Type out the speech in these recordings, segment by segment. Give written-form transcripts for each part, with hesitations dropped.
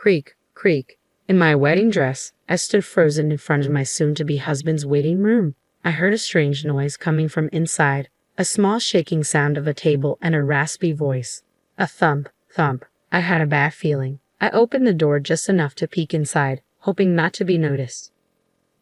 Creak, creak. In my wedding dress, I stood frozen in front of my soon-to-be husband's waiting room. I heard a strange noise coming from inside, a small shaking sound of a table and a raspy voice. A thump, thump. I had a bad feeling. I opened the door just enough to peek inside, hoping not to be noticed.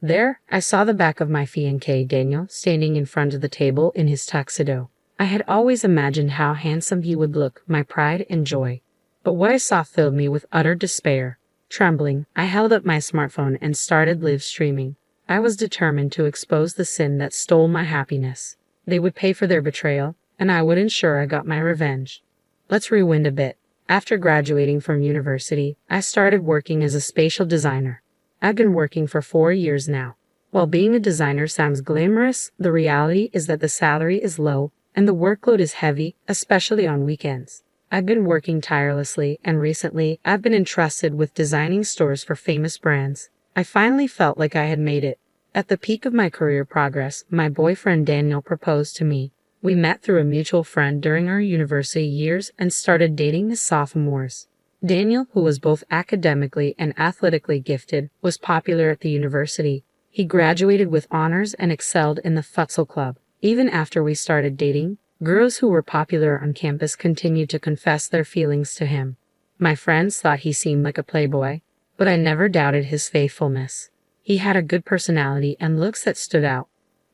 There, I saw the back of my fiancé Daniel standing in front of the table in his tuxedo. I had always imagined how handsome he would look, my pride and joy. But what I saw filled me with utter despair. Trembling, I held up my smartphone and started live streaming. I was determined to expose the sin that stole my happiness. They would pay for their betrayal, and I would ensure I got my revenge. Let's rewind a bit. After graduating from university, I started working as a spatial designer. I've been working for 4 years now. While being a designer sounds glamorous, the reality is that the salary is low and the workload is heavy, especially on weekends. I've been working tirelessly, and recently I've been entrusted with designing stores for famous brands. I finally felt like I had made it. At the peak of my career progress, my boyfriend Daniel proposed to me. We met through a mutual friend during our university years and started dating as sophomores. Daniel, who was both academically and athletically gifted, was popular at the university. He graduated with honors and excelled in the futsal club. Even after we started dating, girls who were popular on campus continued to confess their feelings to him. My friends thought he seemed like a playboy, but I never doubted his faithfulness. He had a good personality and looks that stood out.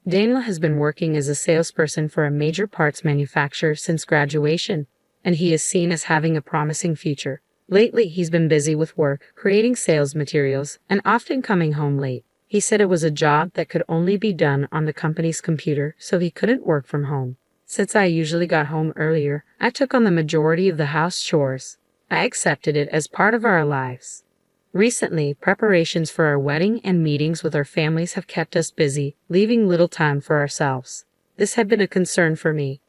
Daniel has been working as a salesperson for a major parts manufacturer since graduation, and he is seen as having a promising future. Lately, he's been busy with work, creating sales materials, and often coming home late. He said it was a job that could only be done on the company's computer, so he couldn't work from home. Since I usually got home earlier, I took on the majority of the house chores. I accepted it as part of our lives. Recently, preparations for our wedding and meetings with our families have kept us busy, leaving little time for ourselves. This had been a concern for me.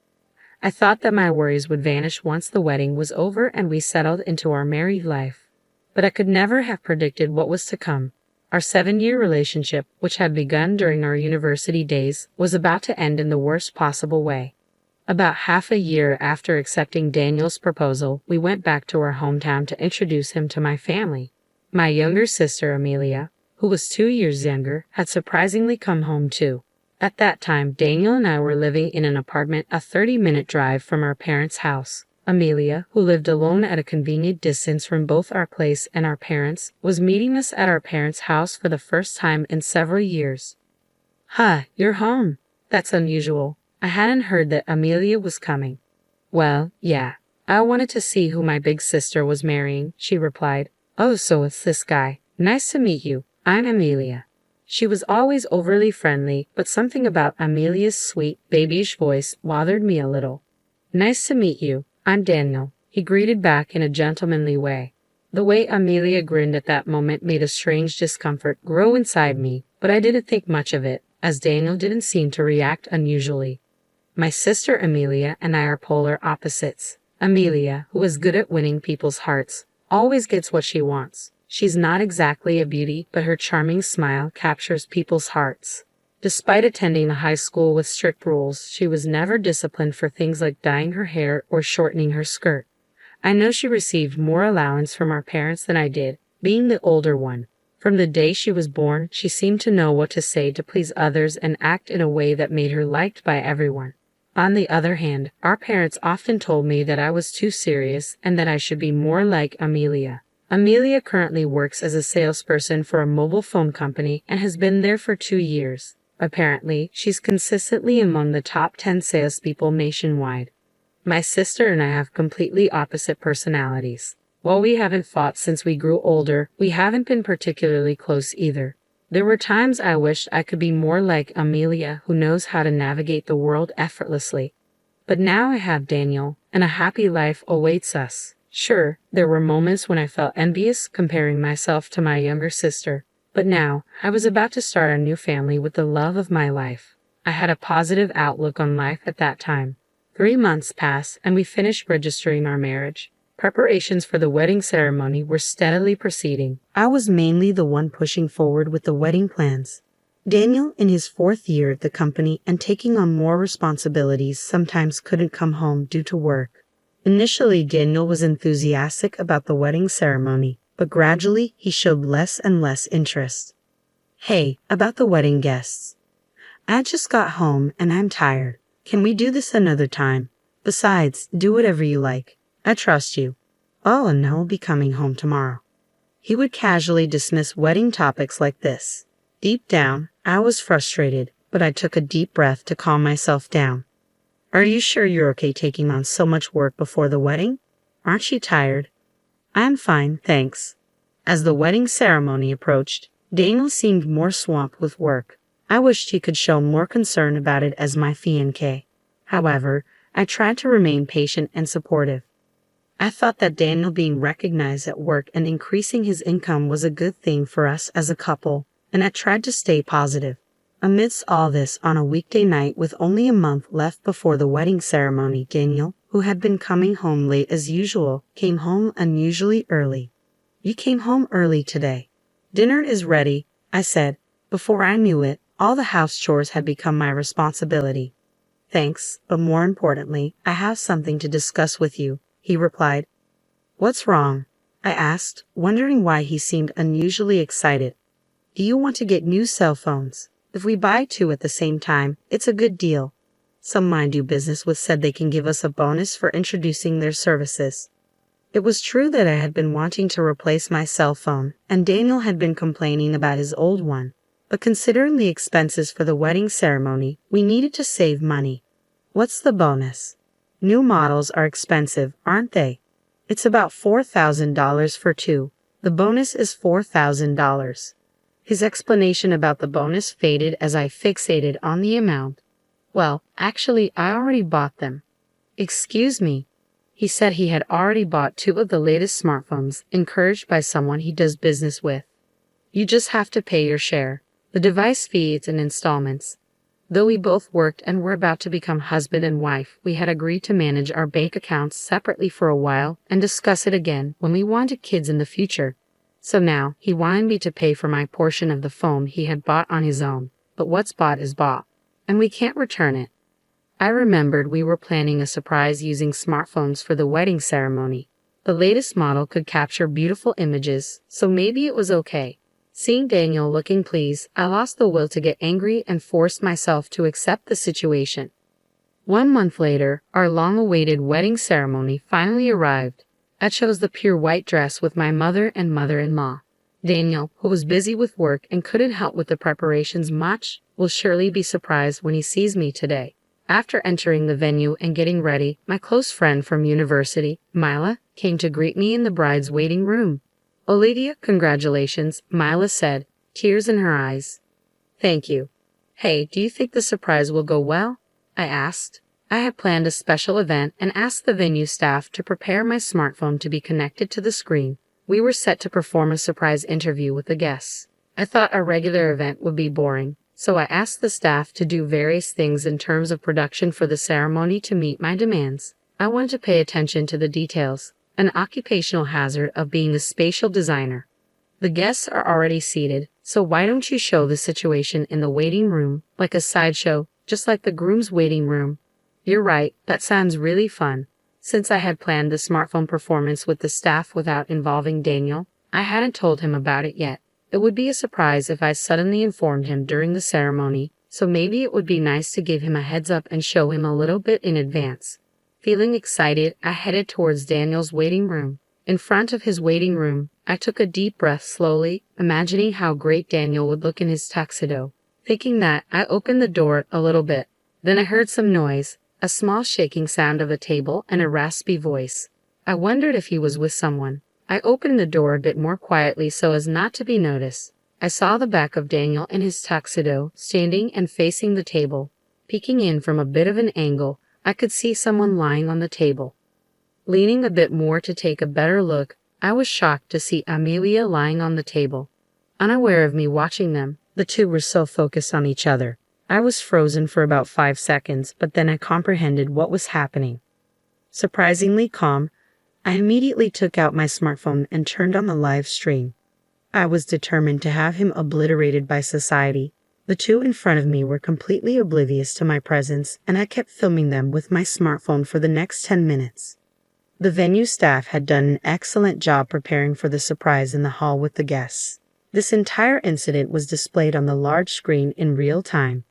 I thought that my worries would vanish once the wedding was over and we settled into our married life. But I could never have predicted what was to come. Our 7-year relationship, which had begun during our university days, was about to end in the worst possible way. About half a year after accepting Daniel's proposal, we went back to our hometown to introduce him to my family. My younger sister, Amelia, who was 2 years younger, had surprisingly come home too. At that time, Daniel and I were living in an apartment a 30-minute drive from our parents' house. Amelia, who lived alone at a convenient distance from both our place and our parents', was meeting us at our parents' house for the first time in several years. "Huh, you're home. That's unusual. I hadn't heard that Amelia was coming." "Well, yeah. I wanted to see who my big sister was marrying," she replied. "Oh, so it's this guy. Nice to meet you. I'm Amelia." She was always overly friendly, but something about Amelia's sweet, babyish voice bothered me a little. "Nice to meet you. I'm Daniel," he greeted back in a gentlemanly way. The way Amelia grinned at that moment made a strange discomfort grow inside me, but I didn't think much of it, as Daniel didn't seem to react unusually. My sister Amelia and I are polar opposites. Amelia, who is good at winning people's hearts, always gets what she wants. She's not exactly a beauty, but her charming smile captures people's hearts. Despite attending a high school with strict rules, she was never disciplined for things like dyeing her hair or shortening her skirt. I know she received more allowance from our parents than I did, being the older one. From the day she was born, she seemed to know what to say to please others and act in a way that made her liked by everyone. On the other hand, our parents often told me that I was too serious and that I should be more like Amelia. Amelia currently works as a salesperson for a mobile phone company and has been there for 2 years. Apparently, she's consistently among the top 10 salespeople nationwide. My sister and I have completely opposite personalities. While we haven't fought since we grew older, we haven't been particularly close either. There were times I wished I could be more like Amelia, who knows how to navigate the world effortlessly. But now I have Daniel, and a happy life awaits us. Sure, there were moments when I felt envious comparing myself to my younger sister, but now I was about to start a new family with the love of my life. I had a positive outlook on life at that time. 3 months passed and we finished registering our marriage. Preparations for the wedding ceremony were steadily proceeding. I was mainly the one pushing forward with the wedding plans. Daniel, in his 4th year at the company and taking on more responsibilities, sometimes couldn't come home due to work. Initially, Daniel was enthusiastic about the wedding ceremony, but gradually he showed less and less interest. Hey, about the wedding guests. I just got home and I'm tired. Can we do this another time? Besides, do whatever you like. I trust you. Oh, and I'll be coming home tomorrow. He would casually dismiss wedding topics like this. Deep down, I was frustrated, but I took a deep breath to calm myself down. Are you sure you're okay taking on so much work before the wedding? Aren't you tired? I'm fine, thanks. As the wedding ceremony approached, Daniel seemed more swamped with work. I wished he could show more concern about it as my fiancé. However, I tried to remain patient and supportive. I thought that Daniel being recognized at work and increasing his income was a good thing for us as a couple, and I tried to stay positive. Amidst all this, on a weekday night with only a month left before the wedding ceremony, Daniel, who had been coming home late as usual, came home unusually early. You came home early today. Dinner is ready, I said. Before I knew it, all the house chores had become my responsibility. Thanks, but more importantly, I have something to discuss with you, he replied. What's wrong? I asked, wondering why he seemed unusually excited. Do you want to get new cell phones? If we buy 2 at the same time, it's a good deal. Some I do business with said they can give us a bonus for introducing their services. It was true that I had been wanting to replace my cell phone, and Daniel had been complaining about his old one. But considering the expenses for the wedding ceremony, we needed to save money. What's the bonus? New models are expensive, aren't they? It's about $4,000 for 2. The bonus is $4,000. His explanation about the bonus faded as I fixated on the amount. Well, actually, I already bought them. Excuse me. He said he had already bought 2 of the latest smartphones, encouraged by someone he does business with. You just have to pay your share. The device fee is in installments. Though we both worked and were about to become husband and wife, we had agreed to manage our bank accounts separately for a while and discuss it again when we wanted kids in the future. So now, he wanted me to pay for my portion of the phone he had bought on his own, but what's bought is bought, and we can't return it. I remembered we were planning a surprise using smartphones for the wedding ceremony. The latest model could capture beautiful images, so maybe it was okay. Seeing Daniel looking pleased, I lost the will to get angry and forced myself to accept the situation. 1 month later, our long-awaited wedding ceremony finally arrived. I chose the pure white dress with my mother and mother-in-law. Daniel, who was busy with work and couldn't help with the preparations much, will surely be surprised when he sees me today. After entering the venue and getting ready, my close friend from university, Mila, came to greet me in the bride's waiting room. Olivia, congratulations, Mila said, tears in her eyes. Thank you. Hey, do you think the surprise will go well? I asked. I had planned a special event and asked the venue staff to prepare my smartphone to be connected to the screen. We were set to perform a surprise interview with the guests. I thought a regular event would be boring, so I asked the staff to do various things in terms of production for the ceremony to meet my demands. I wanted to pay attention to the details, an occupational hazard of being a spatial designer. The guests are already seated, so why don't you show the situation in the waiting room like a sideshow, just like the groom's waiting room? You're right, that sounds really fun. Since I had planned the smartphone performance with the staff without involving Daniel, I hadn't told him about it yet. It would be a surprise if I suddenly informed him during the ceremony, so maybe it would be nice to give him a heads up and show him a little bit in advance. Feeling excited, I headed towards Daniel's waiting room. In front of his waiting room, I took a deep breath slowly, imagining how great Daniel would look in his tuxedo. Thinking that, I opened the door a little bit. Then I heard some noise. A small shaking sound of a table and a raspy voice. I wondered if he was with someone. I opened the door a bit more quietly so as not to be noticed. I saw the back of Daniel in his tuxedo, standing and facing the table. Peeking in from a bit of an angle, I could see someone lying on the table. Leaning a bit more to take a better look, I was shocked to see Amelia lying on the table. Unaware of me watching them, the two were so focused on each other. I was frozen for about 5 seconds, but then I comprehended what was happening. Surprisingly calm, I immediately took out my smartphone and turned on the live stream. I was determined to have him obliterated by society. The two in front of me were completely oblivious to my presence, and I kept filming them with my smartphone for the next 10 minutes. The venue staff had done an excellent job preparing for the surprise in the hall with the guests. This entire incident was displayed on the large screen in real time.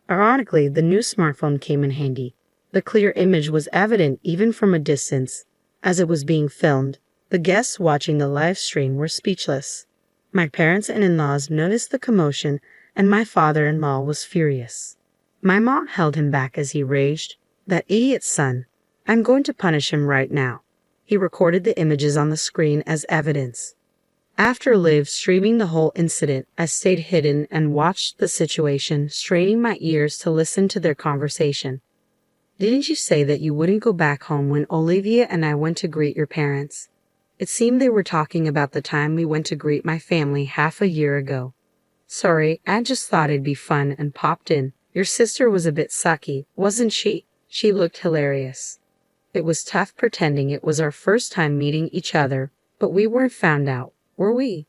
Ironically, the new smartphone came in handy. The clear image was evident even from a distance. As it was being filmed, the guests watching the live stream were speechless. My parents and in-laws noticed the commotion, and my father-in-law was furious. My mom held him back as he raged, "That idiot's son. I'm going to punish him right now." He recorded the images on the screen as evidence. After live streaming the whole incident, I stayed hidden and watched the situation, straining my ears to listen to their conversation. "Didn't you say that you wouldn't go back home when Olivia and I went to greet your parents?" It seemed they were talking about the time we went to greet my family half a year ago. "Sorry, I just thought it'd be fun and popped in. Your sister was a bit sucky, wasn't she?" She looked hilarious. It was tough pretending it was our first time meeting each other, but we weren't found out, were we?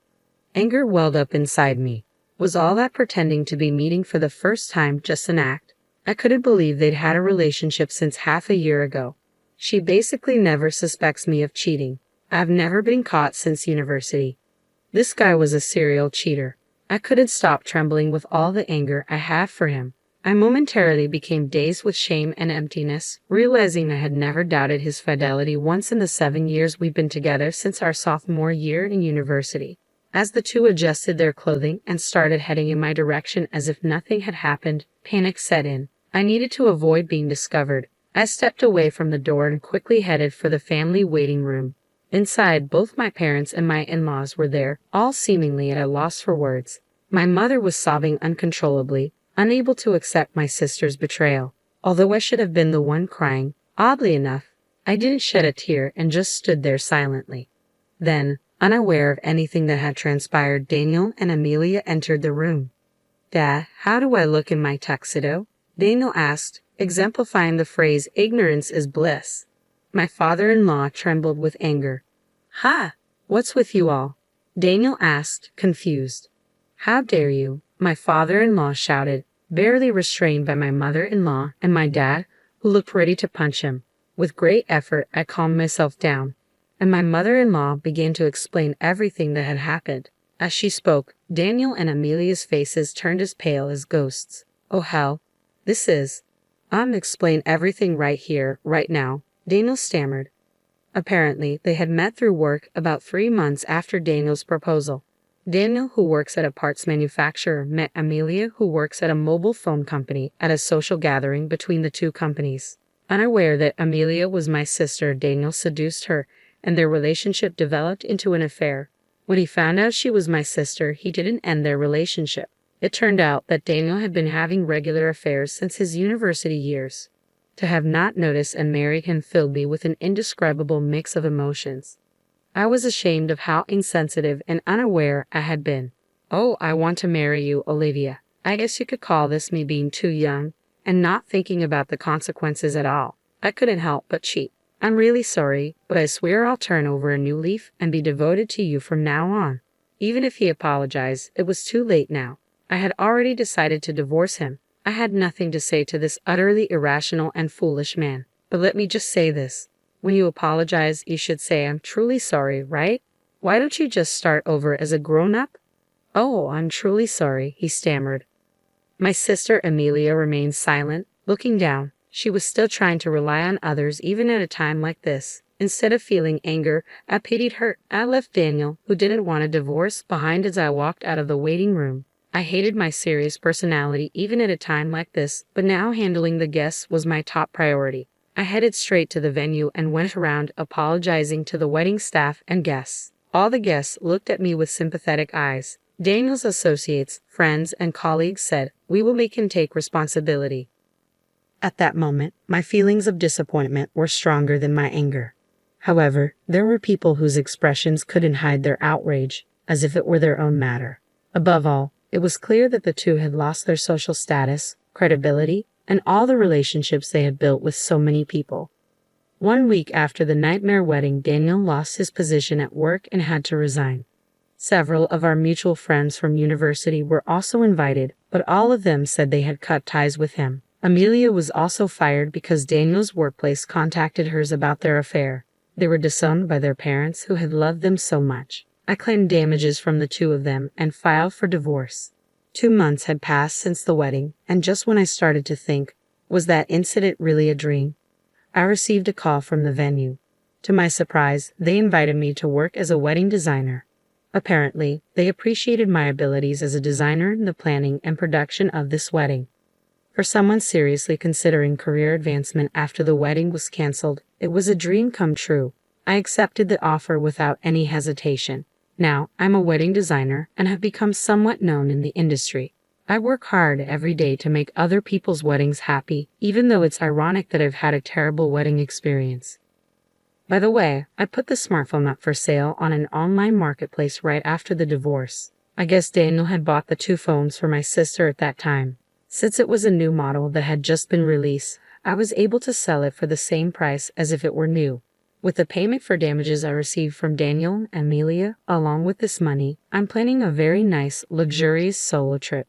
Anger welled up inside me. Was all that pretending to be meeting for the first time just an act? I couldn't believe they'd had a relationship since half a year ago. She basically never suspects me of cheating. I've never been caught since university. This guy was a serial cheater. I couldn't stop trembling with all the anger I had for him. I momentarily became dazed with shame and emptiness, realizing I had never doubted his fidelity once in the 7 years we've been together since our sophomore year in university. As the two adjusted their clothing and started heading in my direction as if nothing had happened, panic set in. I needed to avoid being discovered. I stepped away from the door and quickly headed for the family waiting room. Inside, both my parents and my in-laws were there, all seemingly at a loss for words. My mother was sobbing uncontrollably, unable to accept my sister's betrayal. Although I should have been the one crying, oddly enough, I didn't shed a tear and just stood there silently. Then, unaware of anything that had transpired, Daniel and Amelia entered the room. "Dad, how do I look in my tuxedo?" Daniel asked, exemplifying the phrase "ignorance is bliss." My father-in-law trembled with anger. "Ha! What's with you all?" Daniel asked, confused. "How dare you?" my father-in-law shouted, barely restrained by my mother-in-law and my dad, who looked ready to punch him. With great effort, I calmed myself down, and my mother-in-law began to explain everything that had happened. As she spoke, Daniel and Amelia's faces turned as pale as ghosts. "Oh hell, this is... explain everything right here, right now," Daniel stammered. Apparently, they had met through work about 3 months after Daniel's proposal. Daniel, who works at a parts manufacturer, met Amelia, who works at a mobile phone company, at a social gathering between the two companies. Unaware that Amelia was my sister, Daniel seduced her, and their relationship developed into an affair. When he found out she was my sister, he didn't end their relationship. It turned out that Daniel had been having regular affairs since his university years. To have not noticed and married him filled me with an indescribable mix of emotions. I was ashamed of how insensitive and unaware I had been. "Oh, I want to marry you, Olivia. I guess you could call this me being too young and not thinking about the consequences at all. I couldn't help but cheat. I'm really sorry, but I swear I'll turn over a new leaf and be devoted to you from now on." Even if he apologized, it was too late now. I had already decided to divorce him. I had nothing to say to this utterly irrational and foolish man. But let me just say this. When you apologize, you should say, "I'm truly sorry," right? Why don't you just start over as a grown-up? "Oh, I'm truly sorry," he stammered. My sister Amelia remained silent, looking down. She was still trying to rely on others even at a time like this. Instead of feeling anger, I pitied her. I left Daniel, who didn't want a divorce, behind as I walked out of the waiting room. I hated my serious personality even at a time like this, but now handling the guests was my top priority. I headed straight to the venue and went around apologizing to the wedding staff and guests. All the guests looked at me with sympathetic eyes. Daniel's associates, friends, and colleagues said, "We will make him take responsibility." At that moment, my feelings of disappointment were stronger than my anger. However, there were people whose expressions couldn't hide their outrage, as if it were their own matter. Above all, it was clear that the two had lost their social status, credibility, and all the relationships they had built with so many people. 1 week after the nightmare wedding, Daniel lost his position at work and had to resign. Several of our mutual friends from university were also invited, but all of them said they had cut ties with him. Amelia was also fired because Daniel's workplace contacted hers about their affair. They were disowned by their parents who had loved them so much. I claimed damages from the two of them and filed for divorce. 2 months had passed since the wedding, and just when I started to think, was that incident really a dream? I received a call from the venue. To my surprise, they invited me to work as a wedding designer. Apparently, they appreciated my abilities as a designer in the planning and production of this wedding. For someone seriously considering career advancement after the wedding was canceled, it was a dream come true. I accepted the offer without any hesitation. Now, I'm a wedding designer and have become somewhat known in the industry. I work hard every day to make other people's weddings happy, even though it's ironic that I've had a terrible wedding experience. By the way, I put the smartphone up for sale on an online marketplace right after the divorce. I guess Daniel had bought the 2 phones for my sister at that time. Since it was a new model that had just been released, I was able to sell it for the same price as if it were new. With the payment for damages I received from Daniel and Amelia, along with this money, I'm planning a very nice, luxurious solo trip.